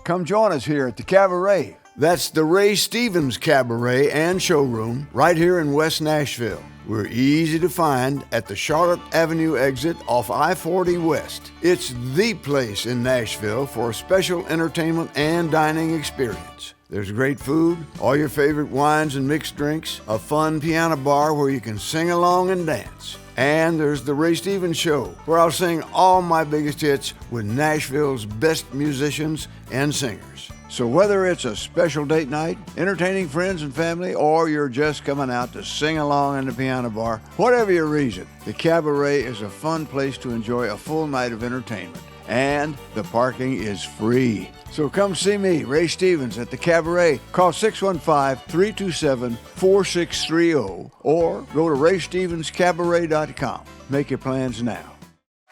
Come join us here at the Cabaret. That's the Ray Stevens CabaRay and Showroom right here in West Nashville. We're easy to find at the Charlotte Avenue exit off I-40 West. It's the place in Nashville for a special entertainment and dining experience. There's great food, all your favorite wines and mixed drinks, a fun piano bar where you can sing along and dance. And there's the Ray Stevens Show, where I'll sing all my biggest hits with Nashville's best musicians and singers. So whether it's a special date night, entertaining friends and family, or you're just coming out to sing along in the piano bar, whatever your reason, the Cabaret is a fun place to enjoy a full night of entertainment. And the parking is free. So come see me, Ray Stevens, at the Cabaret. Call 615-327-4630 or go to RayStevensCabaRay.com. Make your plans now.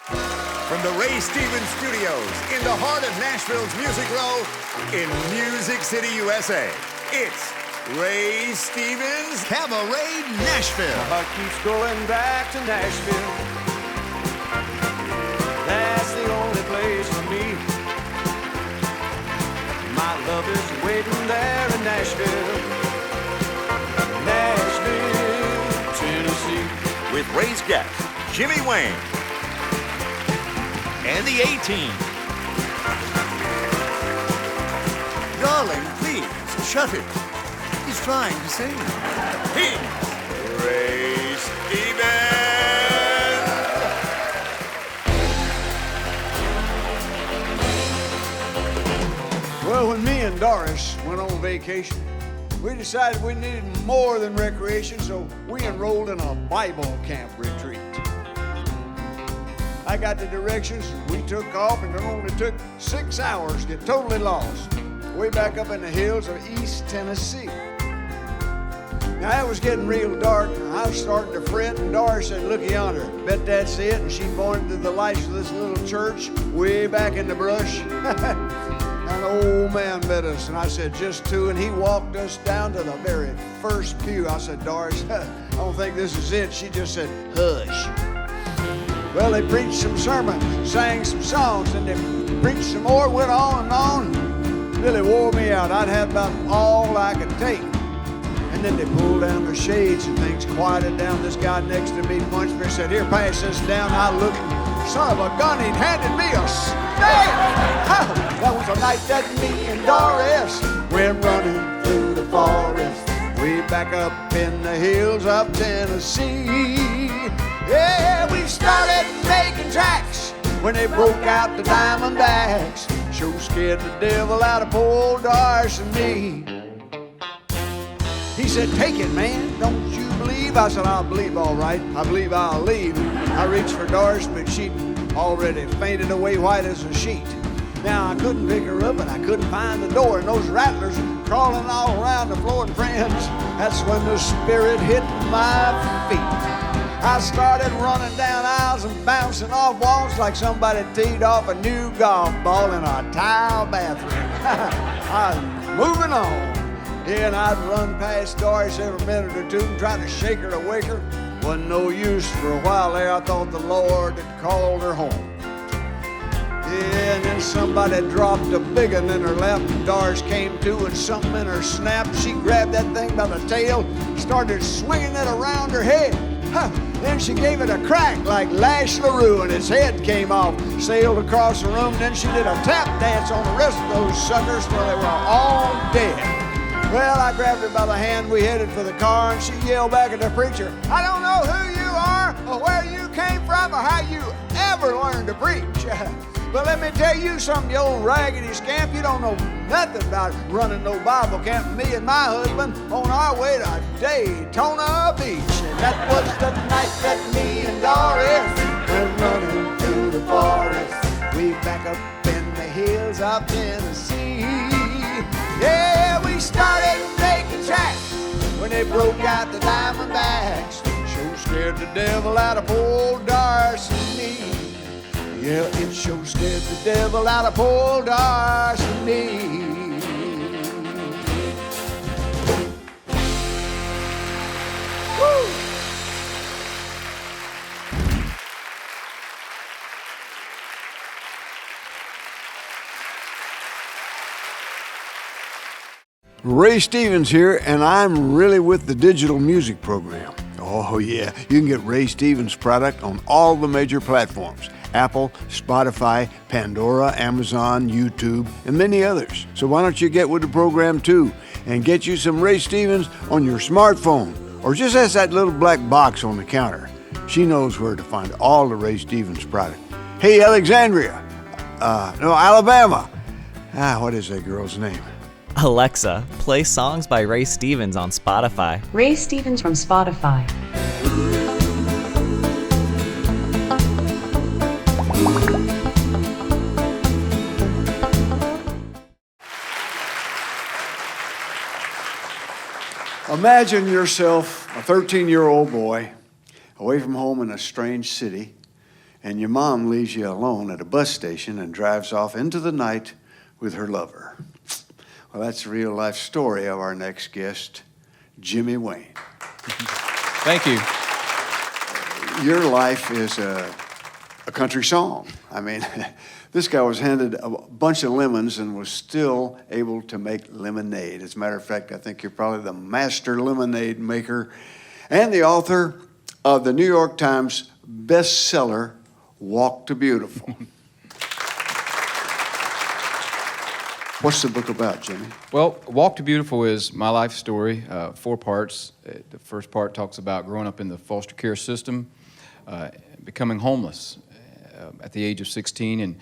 From the Ray Stevens Studios in the heart of Nashville's Music Row in Music City, USA, it's Ray Stevens CabaRay Nashville. My heart keeps going back to Nashville. That's the only place for me. My love is waiting there in Nashville. Nashville, Tennessee. With Ray's guest, Jimmy Wayne. And the A-Team. Darling, please, shut it. He's trying to sing. He's Ray Stevens. Well, when me and Doris went on vacation, we decided we needed more than recreation, so we enrolled in a Bible camp retreat. I got the directions, we took off, and it only took 6 hours to get totally lost, way back up in the hills of East Tennessee. Now, it was getting real dark, and I was starting to fret, and Doris said, "Look yonder, bet that's it," and she pointed to the lights of this little church way back in the brush. An old man met us, and I said, "Just two," and he walked us down to the very first pew. I said, "Doris, I don't think this is it." She just said, "Hush." Well, they preached some sermons, sang some songs, and they preached some more, went on and on. Really wore me out. I'd had about all I could take. And then they pulled down their shades and things quieted down. This guy next to me punched me and said, "Here, pass this down." I looked, son of a gun, he'd handed me a snake. That was a night that me and Doris went running through the forest, way back up in the hills of Tennessee. Yeah, we started making tracks when they broke out the Diamondbacks. Sure scared the devil out of poor Doris and me. He said, "Take it, man, don't you believe?" I said, "I'll believe all right. I believe I'll leave." I reached for Doris, but she'd already fainted away white as a sheet. Now, I couldn't pick her up, and I couldn't find the door, and those rattlers crawling all around the floor. And friends, that's when the spirit hit my feet. I started running down aisles and bouncing off walls like somebody teed off a new golf ball in a tile bathroom. I was moving on. Yeah, and I'd run past Doris every minute or two and try to shake her to wake her. Wasn't no use. For a while there, I thought the Lord had called her home. Yeah, and then somebody dropped a big one in her lap, and Doris came to, and something in her snapped. She grabbed that thing by the tail, started swinging it around her head. Then she gave it a crack like Lash LaRue, and its head came off, sailed across the room. Then she did a tap dance on the rest of those suckers till they were all dead. Well, I grabbed her by the hand, we headed for the car, and she yelled back at the preacher, "I don't know who you are, or where you came from, or how you ever learned to preach. But let me tell you something, you old raggedy scamp, you don't know nothing about running no Bible camp. Me and my husband on our way to Daytona Beach." And that was the night that me and Doris went running through the forest, way back up in the hills of Tennessee. Yeah, we started making tracks when they broke out the Diamondbacks. Sure scared the devil out of poor Doris and me. Yeah, it sure scared the devil out of poor Doris and me. Woo! Ray Stevens here, and I'm really with the digital music program. Oh yeah, you can get Ray Stevens' product on all the major platforms: Apple, Spotify, Pandora, Amazon, YouTube, and many others. So why don't you get with the program too and get you some Ray Stevens on your smartphone, or just ask that little black box on the counter. She knows where to find all the Ray Stevens product. Hey, Alexandria, Alabama. What is that girl's name? Alexa, play songs by Ray Stevens on Spotify. Ray Stevens from Spotify. Imagine yourself a 13-year-old boy away from home in a strange city, and your mom leaves you alone at a bus station and drives off into the night with her lover. Well, that's the real-life story of our next guest, Jimmy Wayne. Thank you. Your life is a country song. I mean, this guy was handed a bunch of lemons and was still able to make lemonade. As a matter of fact, I think you're probably the master lemonade maker and the author of the New York Times bestseller, Walk to Beautiful. What's the book about, Jimmy? Well, Walk to Beautiful is my life story, 4 parts. The first part talks about growing up in the foster care system, becoming homeless at the age of 16, and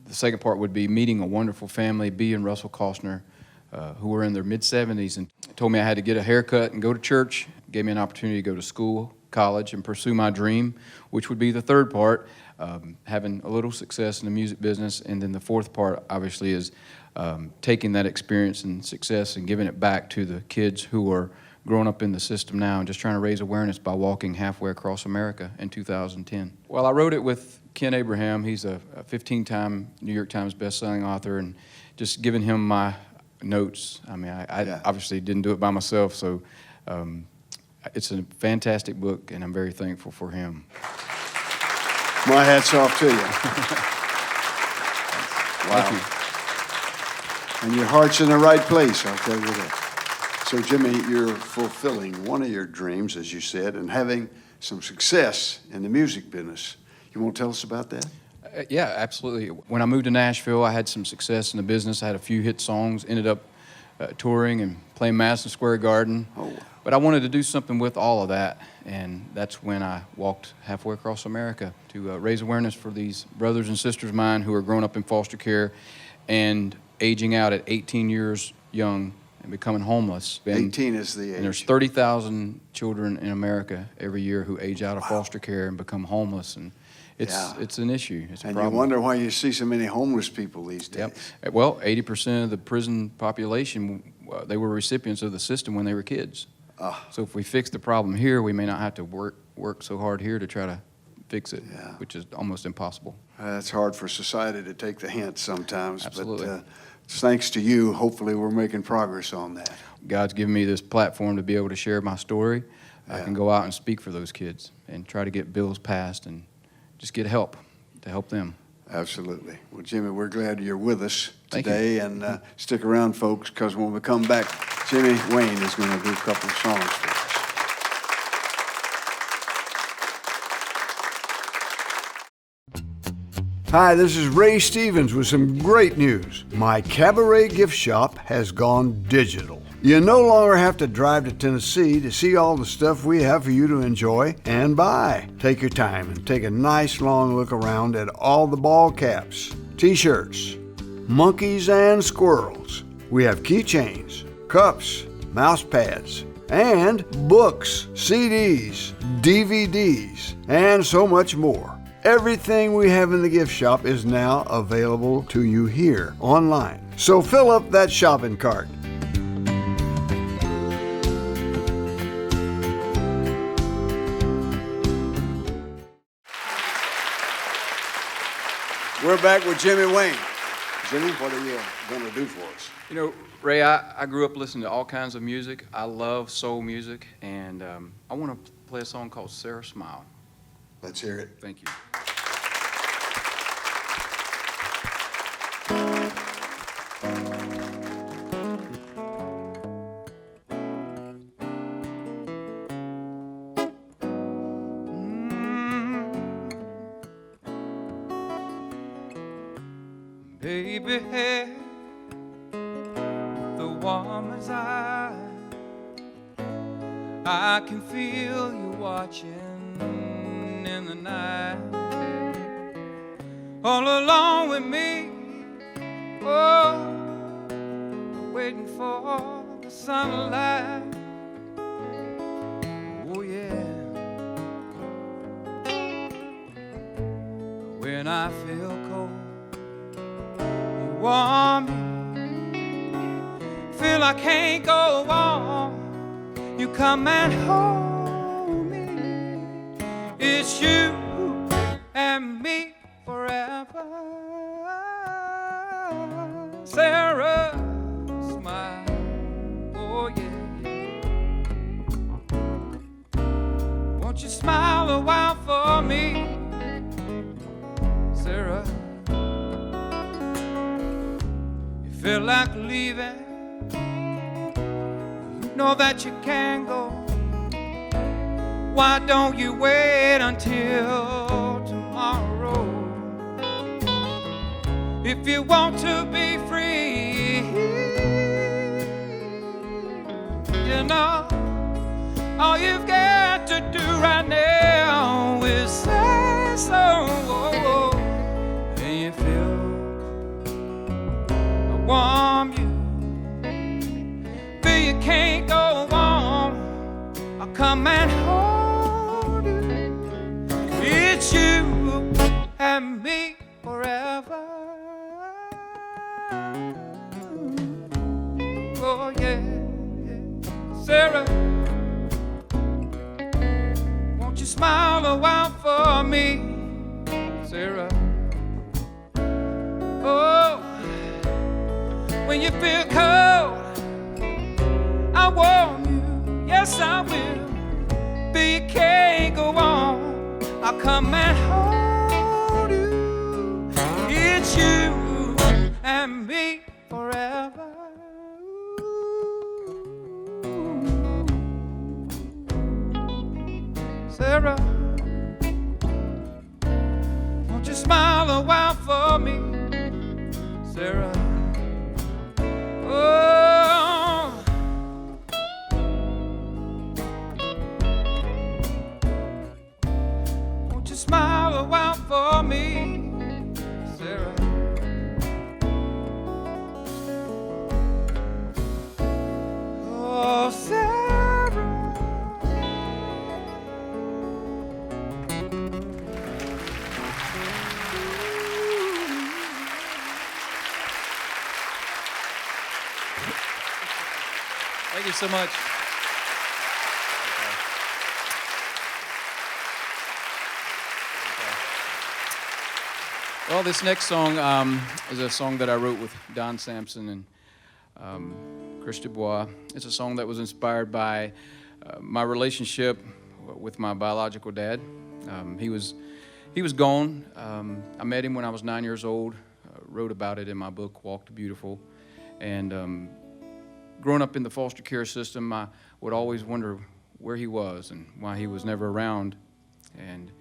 the second part would be meeting a wonderful family, Bea and Russell Costner, who were in their mid-70s, and told me I had to get a haircut and go to church, gave me an opportunity to go to school, college, and pursue my dream, which would be the third part, having a little success in the music business. And then the fourth part, obviously, is taking that experience and success and giving it back to the kids who are growing up in the system now and just trying to raise awareness by walking halfway across America in 2010. Well, I wrote it with Ken Abraham. He's a 15-time New York Times best-selling author, and just giving him my notes. I mean, I obviously didn't do it by myself, so it's a fantastic book, and I'm very thankful for him. My hat's off to you. Wow. Thank you. And your heart's in the right place, I'll tell you that. So, Jimmy, you're fulfilling one of your dreams, as you said, and having some success in the music business. You want to tell us about that? Yeah, absolutely. When I moved to Nashville, I had some success in the business. I had a few hit songs, ended up touring and playing Madison Square Garden. Oh. But I wanted to do something with all of that, and that's when I walked halfway across America to raise awareness for these brothers and sisters of mine who are growing up in foster care and aging out at 18 years young and becoming homeless. 18 is the age. And there's 30,000 children in America every year who age out of foster care and become homeless, and it's an issue. It's a problem. And you wonder why you see so many homeless people these days. Yep. Well, 80% of the prison population, they were recipients of the system when they were kids. So if we fix the problem here, we may not have to work so hard here to try to fix it, which is almost impossible. It's hard for society to take the hint sometimes. Absolutely. But thanks to you, hopefully we're making progress on that. God's given me this platform to be able to share my story. I can go out and speak for those kids and try to get bills passed and just get help to help them. Absolutely. Well, Jimmy, we're glad you're with us Thank today. you. And stick around, folks, because when we come back, Jimmy Wayne is going to do a couple of songs for us. Hi, this is Ray Stevens with some great news. My Cabaret gift shop has gone digital. You no longer have to drive to Tennessee to see all the stuff we have for you to enjoy and buy. Take your time and take a nice long look around at all the ball caps, t-shirts, monkeys and squirrels. We have keychains, cups, mouse pads, and books, CDs, DVDs, and so much more. Everything we have in the gift shop is now available to you here online. So fill up that shopping cart. We're back with Jimmy Wayne. Jimmy, what are you going to do for us? You know, Ray, I grew up listening to all kinds of music. I love soul music, and I want to play a song called Sara Smile. Let's hear it. Thank you. baby hair, the woman's eye. I can feel you watching in the night, all alone with me. Oh, waiting for the sunlight. Oh yeah. When I feel cold, you warm me. Feel I can't go on, you come and hold me. It's you and me forever. Sara Smile, oh yeah, yeah. Won't you smile a while for me, Sara? You feel like leaving, you know that you can go. Why don't you wait until tomorrow? If you want to be free, you know, all you've got to do right now is say so. And you feel I warm you, but you can't go on. I'll come and hold you. It's you and me forever. Oh yeah, yeah. Sara, won't you smile a while for me, Sara? Oh, when you feel cold, I warm you, yes I will. But you can't go on, I'll come and hold you. It's you and me forever. Sara, won't you smile a while for me, Sara? Oh, won't you smile a while for me, Sara? Oh, Sara. Thank you so much. Well, this next song is a song that I wrote with Don Sampson and Chris Dubois. It's a song that was inspired by my relationship with my biological dad. He was gone. I met him when I was 9 years old. Wrote about it in my book, Walk the Beautiful. And growing up in the foster care system, I would always wonder where he was and why he was never around. And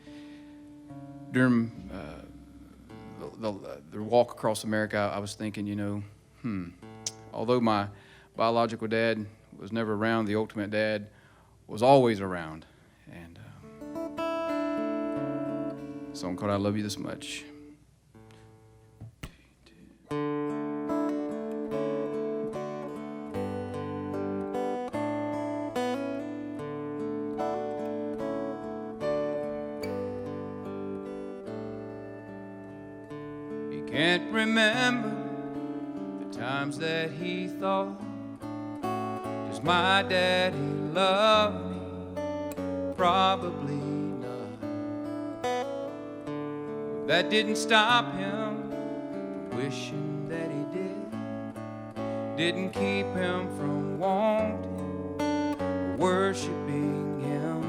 during the walk across America, I was thinking, you know, although my biological dad was never around, the ultimate dad was always around. And a song called I Love You This Much. Can't remember the times that he thought just my daddy loved me, probably not. That didn't stop him from wishing that he didn't keep him from wanting or worshiping him.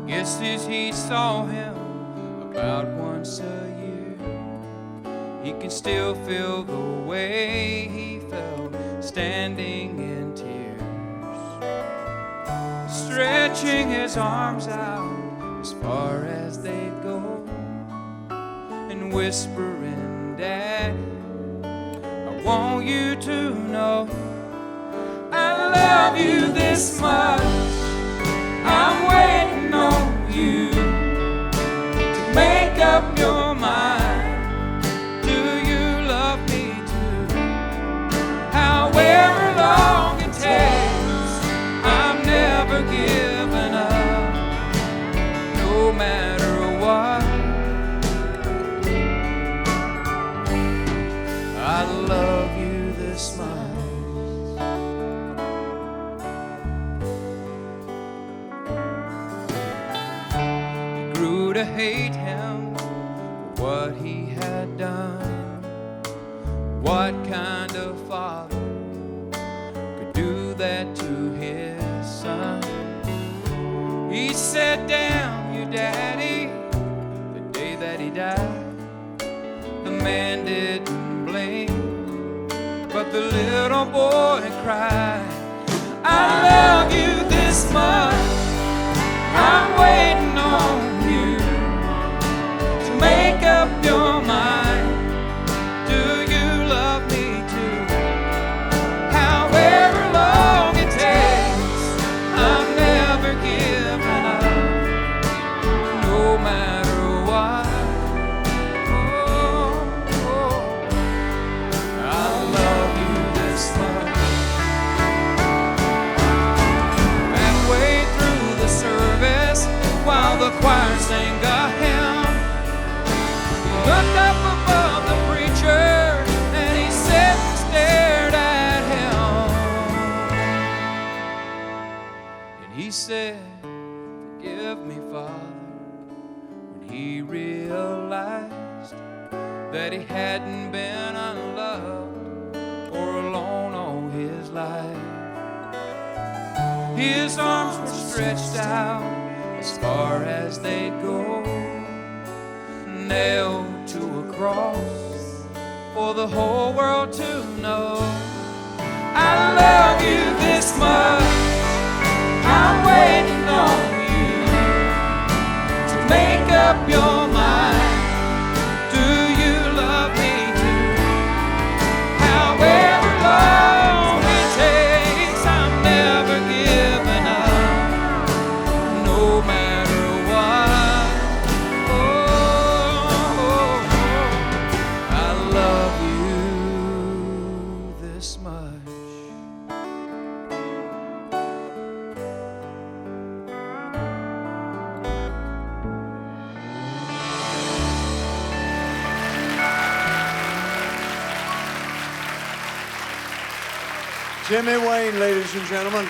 Guess as he saw him about once a year, he can still feel the way he felt standing in tears, stretching his arms out as far as they'd go, and whispering, Daddy, I want you to know I love you this much. I'm waiting on you to make up your mind. Do you love me too? However long it takes, I'm never giving up, no matter what. I love you this much. To hate him for what he had done. What kind of father could do that to his son? He sat down, your daddy, the day that he died. The man didn't blink, but the little boy cried. I love you this much. I'm waiting on make up your mind. Do you love me too? However long it takes, I'm never giving up, no matter what. Oh, oh, I love you this much. Halfway through the service, while the choir sang a hymn, looked up above the preacher and he sat and stared at him. And he said, forgive me, Father, when he realized that he hadn't been unloved or alone all his life. His arms were stretched out as far as they'd go, nailed to a cross for the whole world to know. I love you this much. I'm waiting on you to make up your mind. Do you love me too? However long it takes, I'm never giving up, no matter what. Jimmy Wayne, ladies and gentlemen.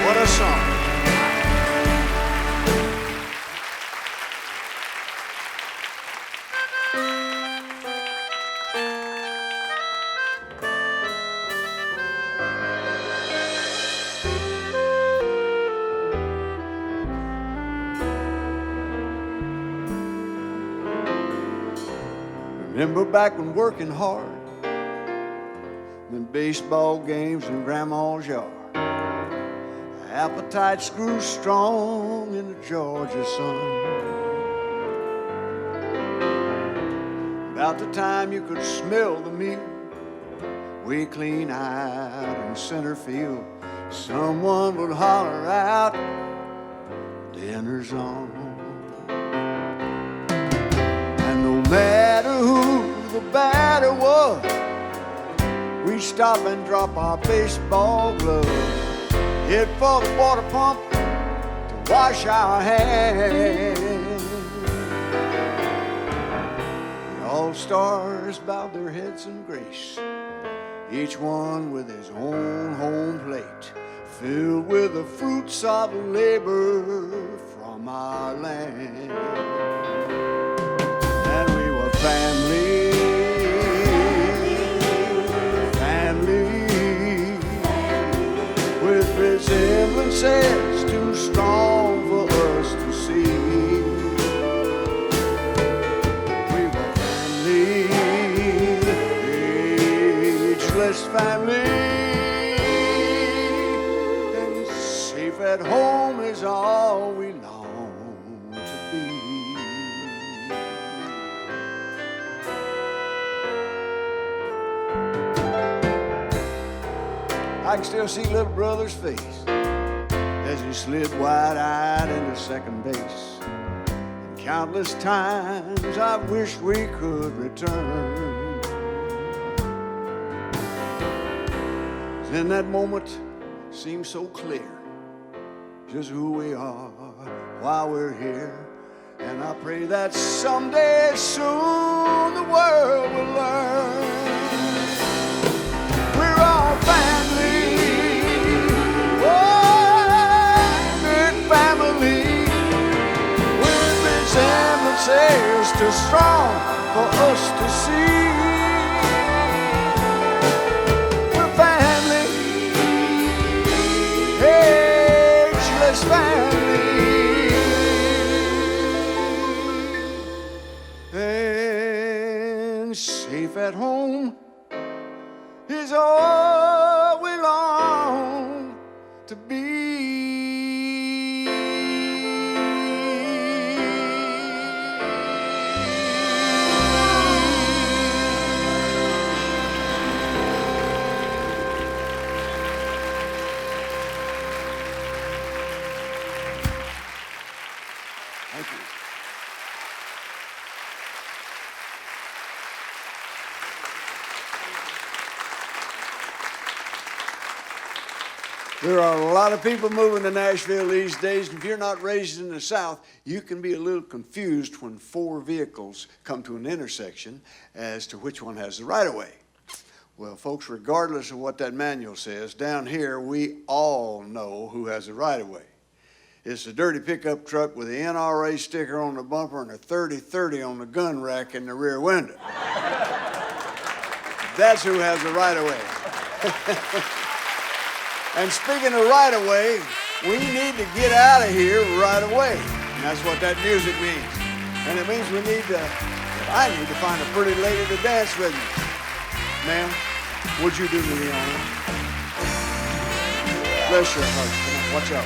What a song. Remember back when working hard, in baseball games in Grandma's yard, appetites grew strong in the Georgia sun. About the time you could smell the meal, way clean out in center field, someone would holler out, dinner's on. And no matter who the batter was, we'd stop and drop our baseball gloves, head for the water pump to wash our hands. The all-stars bowed their heads in grace, each one with his own home plate, filled with the fruits of labor from our land. And we were family, with resemblances too strong for us to see. We were family, ageless family, and safe at home as is all we long to be. I can still see little brother's face as he slid wide-eyed into second base. And countless times I wish we could return. In that moment seems so clear just who we are, why we're here. And I pray that someday soon the world will learn we're all family. Sails too strong for us to see. We're family, ageless family, and safe at home is all we long to be. There are a lot of people moving to Nashville these days, and if you're not raised in the South, you can be a little confused when four vehicles come to an intersection as to which one has the right-of-way. Well, folks, regardless of what that manual says, down here we all know who has the right-of-way. It's a dirty pickup truck with the NRA sticker on the bumper and a 30-30 on the gun rack in the rear window. That's who has the right-of-way. And speaking of right-of-way, we need to get out of here right away. And that's what that music means. And it means I need to find a pretty lady to dance with me. Ma'am, would you do me the honor? Bless your heart. Come on, watch out.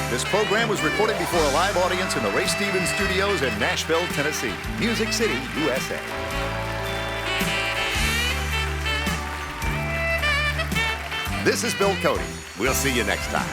This program was recorded before a live audience in the Ray Stevens Studios in Nashville, Tennessee, Music City, USA. This is Bill Cody. We'll see you next time.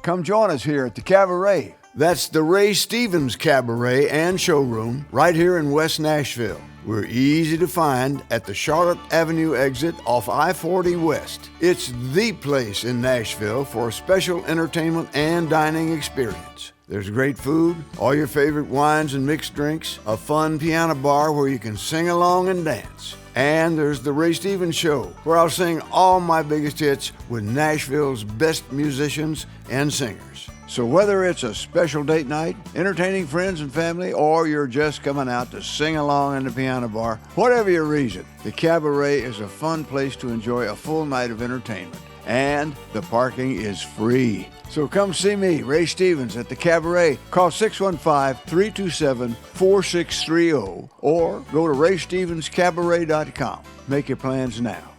Come join us here at the Cabaret. That's the Ray Stevens Cabaret and Showroom right here in West Nashville. We're easy to find at the Charlotte Avenue exit off I-40 West. It's the place in Nashville for a special entertainment and dining experience. There's great food, all your favorite wines and mixed drinks, a fun piano bar where you can sing along and dance. And there's the Ray Stevens Show, where I'll sing all my biggest hits with Nashville's best musicians and singers. So whether it's a special date night, entertaining friends and family, or you're just coming out to sing along in the piano bar, whatever your reason, the Cabaret is a fun place to enjoy a full night of entertainment. And the parking is free. So come see me, Ray Stevens, at the Cabaret. Call 615-327-4630 or go to RayStevensCabaret.com. Make your plans now.